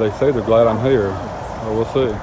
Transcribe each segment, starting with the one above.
they say they're glad I'm here. Well, we'll see.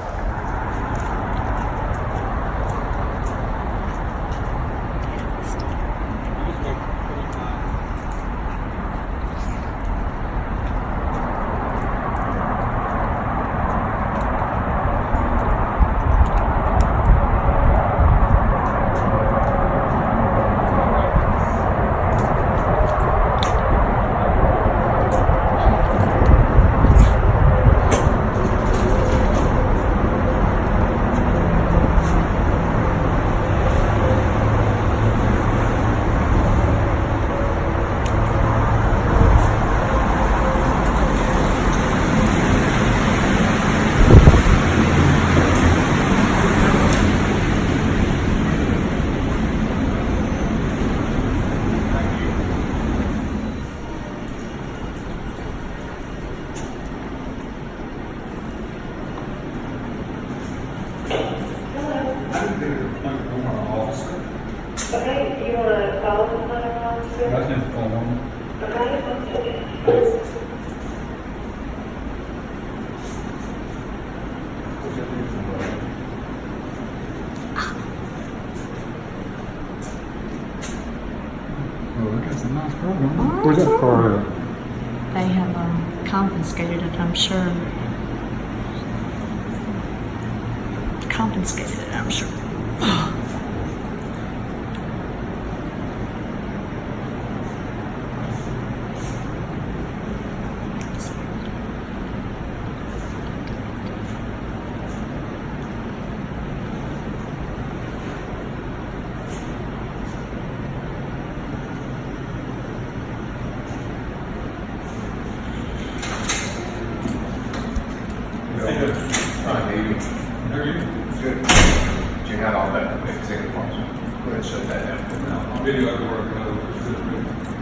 Okay, you want to follow the letter, officer? That's in form. Okay. Oh, that's a nice program. Where's that car at? They have confiscated it, I'm sure. Confiscated it, I'm sure. Good. Jehad, all that executive officer. Go ahead and shut that down. Video at work.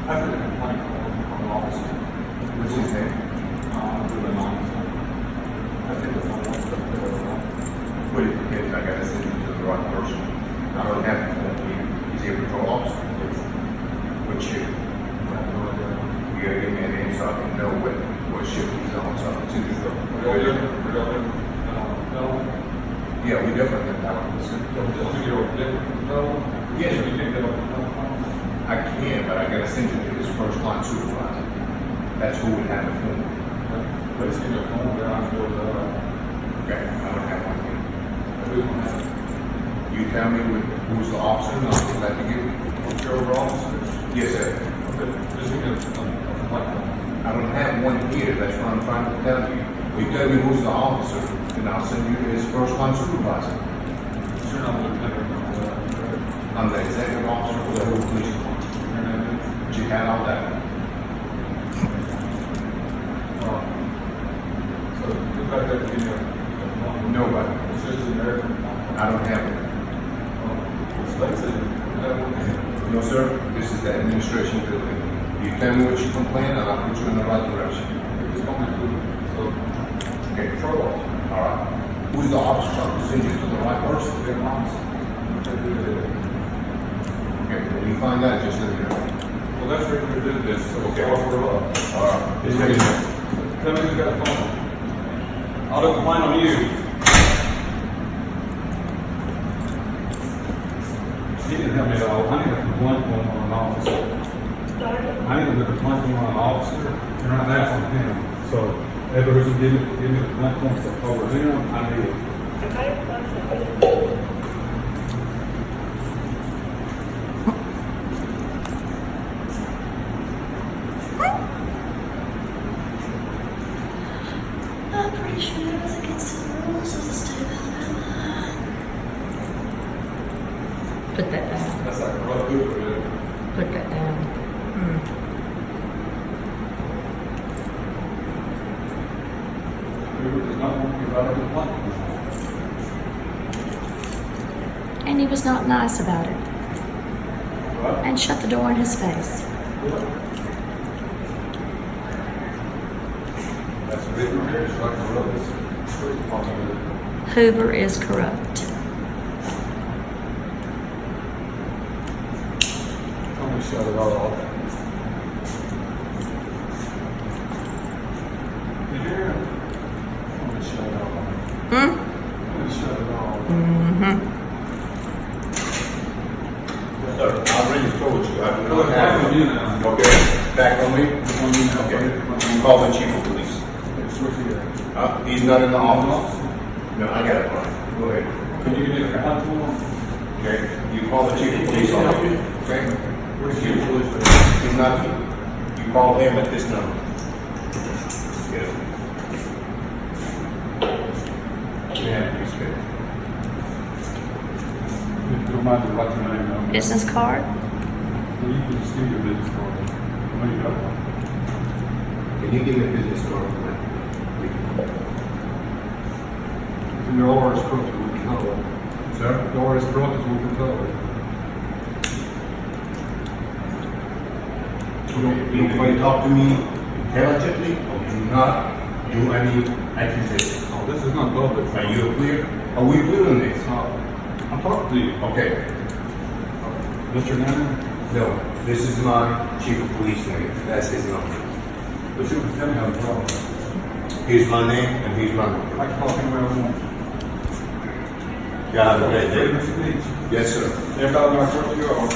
I put a complaint on the officer. What's his name? What do you think? I gotta send you to the right person. I don't have to phone you. He's a patrol officer. What shift? You gotta give me a name so I can know what shift he's on, so I can see Yeah, we definitely have that. Yes, I can, but I gotta send you to his first line supervisor. That's who would have the phone. Okay, I don't have one here. You tell me who's the officer, and I'll be glad to give you. Yes, sir. I don't have one here, that's what I'm trying to tell you. You tell me who's the officer, and I'll send you to his first line supervisor. I'm the executive officer for the whole police department. Jehad, all that. Nobody. I don't have it. No, sir. This is the administration building. You tell me what you complain, and I'll put you in the right direction. Okay. All right. Who's the officer? I'll send you to the right person. Okay. When you find out, just let me know. Well, that's where we did this. So Okay. all right. All right. Just let me know. Tell me who's got a phone. I'll do a complaint on you. He didn't help me at all. I need a complaint on an officer. I need a complaint on an officer, and right now it's on him. So, everybody who's give me the complaint form for over him, I need it. I'm pretty sure that was against the rules of the state of Alabama. Put that down. That's like a rough Hoover, dude. Put that down. Hoover does not want to give out a complaint. And he was not nice about it. Right? And shut the door in his face. That's a big one here. It's like a rough. Hoover is corrupt. I'm gonna shut it all off. Did you hear him? Yes, sir. I already told you. I do Well, not back on have. you now. Okay, back on me? It's on you now. Okay. You call the chief of police. It's what you got. He's not in the office. Officer. No, I got it, Brian. Go ahead. Can you give me the contact form? Okay, you call the chief of police on it. Okay? Where's the chief of police at? He's not here. You call him at this number. Get it. Yeah, please, good. If you don't mind, write your name down. Business card? Well, you can just give your business card. I know you got one. Can you give me a business card? Your RS truck is what we call it. Sir? Your RS truck is what we call it. You talk to me intelligently, or do not do any accusations. Oh, this is not public. Are you clear? Are we clear on this? I'm talking to you. Okay. What's your name? No, this is my chief of police name. That's his number. But you can tell me how to talk. Here's my name and here's my number. I can talk anywhere I want. Yeah, okay, Freedom there. of speech. Yes, sir. Everybody knows what you are.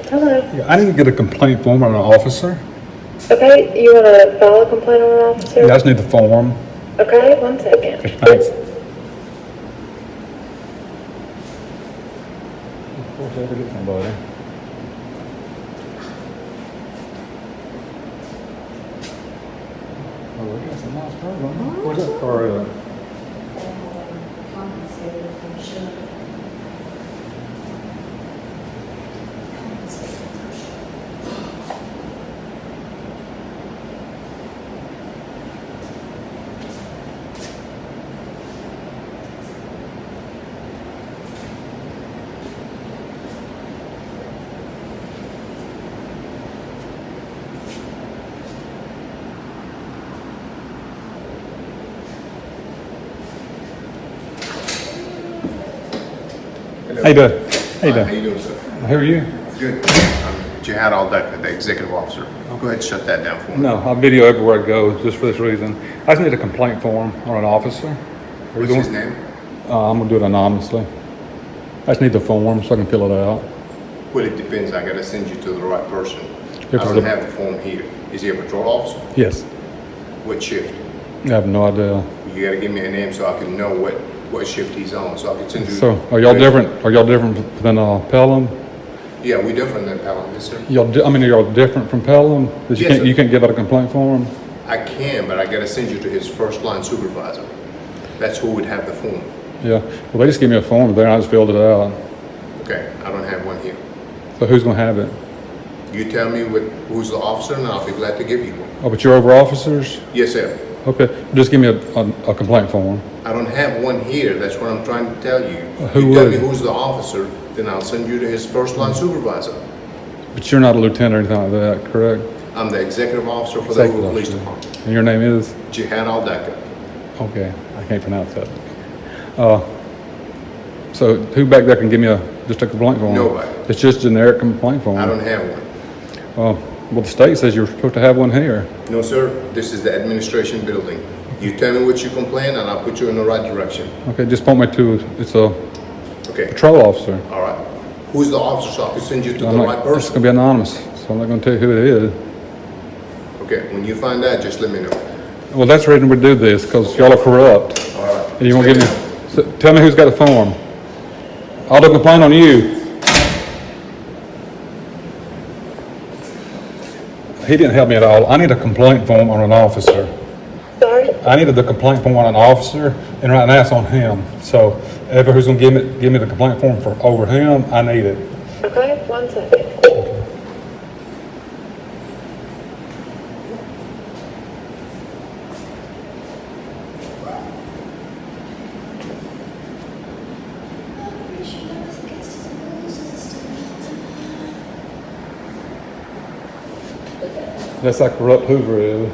Hello. Yeah, I didn't get a complaint form on an officer. Okay, you want to file a complaint on an officer? Yeah, I just need the form. Okay, 1 second. Thanks. Of course, I have to get somebody. Oh, we got some nice program. Where's that car at? Compensated, I'm sure. How you doing? How you How doing? you doing, sir? Who are you? Good. I'm Jehad Al-Daka, the executive officer. Go ahead and shut that down for me. No, I video everywhere I go just for this reason. I just need a complaint form on an officer. Are we What's his going- name? I'm gonna do it anonymously. I just need the form so I can fill it out. Well, it depends. I gotta send you to the right person. If I it's don't a- have the form here. Is he a patrol officer? Yes. What shift? I have no idea. You gotta give me a name so I can know what shift he's on, so I can send you. So, are y'all different? Are y'all different than Pelham? Yeah, we different than Pelham, yes, sir. Are y'all different from Pelham? That Yes, sir. you can't give out a complaint form? I can, but I gotta send you to his first line supervisor. That's who would have the form. Yeah. Well, they just gave me a form there and I just filled it out. Okay, I don't have one here. So who's gonna have it? You tell me who's the officer, and I'll be glad to give you one. Oh, but you're over officers? Yes, sir. Okay, just give me a complaint form. I don't have one here. That's what I'm trying to tell you. Who You tell would? me who's the officer, then I'll send you to his first line supervisor. But you're not a lieutenant or anything like that, correct? I'm the executive officer for the Executive Hoover Police officer. Department. And your name is? Jehad Al-Daka. Okay, I can't pronounce that. So who back there can give me just a complaint form? Nobody. It's just generic complaint form. I don't have one. Well, the state says you're supposed to have one here. No, sir. This is the administration building. You tell me what you complain, and I'll put you in the right direction. Okay, just point me to, it's a Okay. patrol officer. All right. Who's the officer, so I can send you to the I'm right not, it's person? gonna be anonymous, so I'm not gonna tell you who it is. Okay. When you find out, just let me know. Well, that's the reason we do this, because y'all are corrupt. All right. And you won't give me, so tell me who's got the form. I'll do a complaint on you. He didn't help me at all. I need a complaint form on an officer. Sorry? I needed the complaint form on an officer, and right now it's on him. So, ever who's gonna give me the complaint form for over him, I need it. Okay, 1 second. I'm pretty sure that was against the rules of the state. That's how corrupt Hoover is.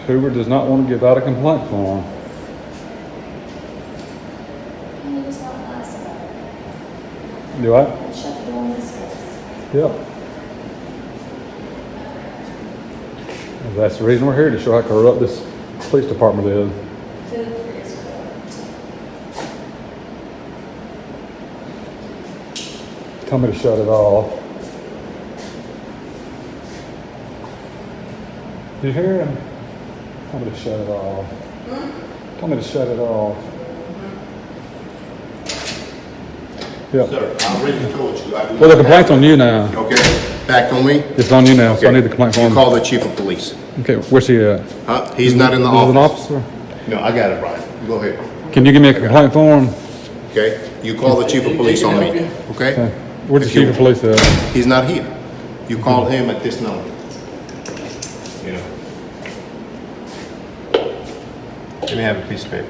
Hoover does not want to give out a complaint form. And he was not nice about it. Do I? And shut the door in his face. Yep. And that's the reason we're here, to show how corrupt this police department is. Hoover is corrupt. Tell me to shut it off. Did you hear him? Tell me to shut it off. Tell me to shut it off. Yep. Sir, I already told you. I do Well, the not complaint's have- on you now. Okay, back on me? It's on you now, so I Okay. need the complaint You form. call the chief of police. Okay, where's he at? Huh? He's not in the Is he an office. officer? No, I got it, Brian. Go ahead. Can you give me a complaint form? Okay? You call the chief of police on me, Okay. okay? Where's the If you- chief of police at? He's not here. You call him at this number. You know. Let me have a piece of paper.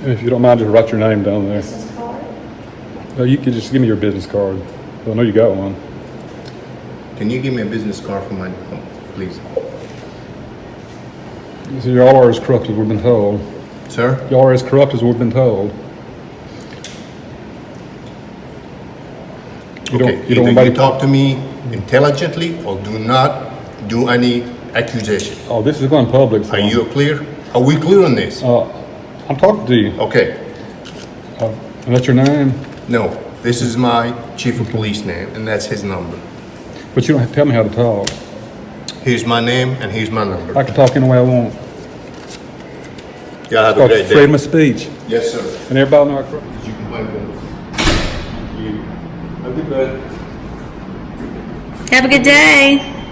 And if you don't mind, just write your name down there. Business card. No, you can just give me your business card. I know you got one. Can you give me a business card for my, please? So y'all are as corrupt as we've been told. Sir? Y'all are as corrupt as we've been told. You Okay, you either want you talk to me intelligently or do not do any accusation. Oh, this is going public. So Are you clear? Are we clear on this? I'm talking to you. Okay, And that's your name? no, this is my chief of police name and that's his number. But you don't have to tell me how to talk. Here's my name and here's my number. I can talk any way I want. Y'all have a Called great day. freedom of speech. Yes, sir. And everybody know I corrupt. You can play with us. Have a good day. Have a good day.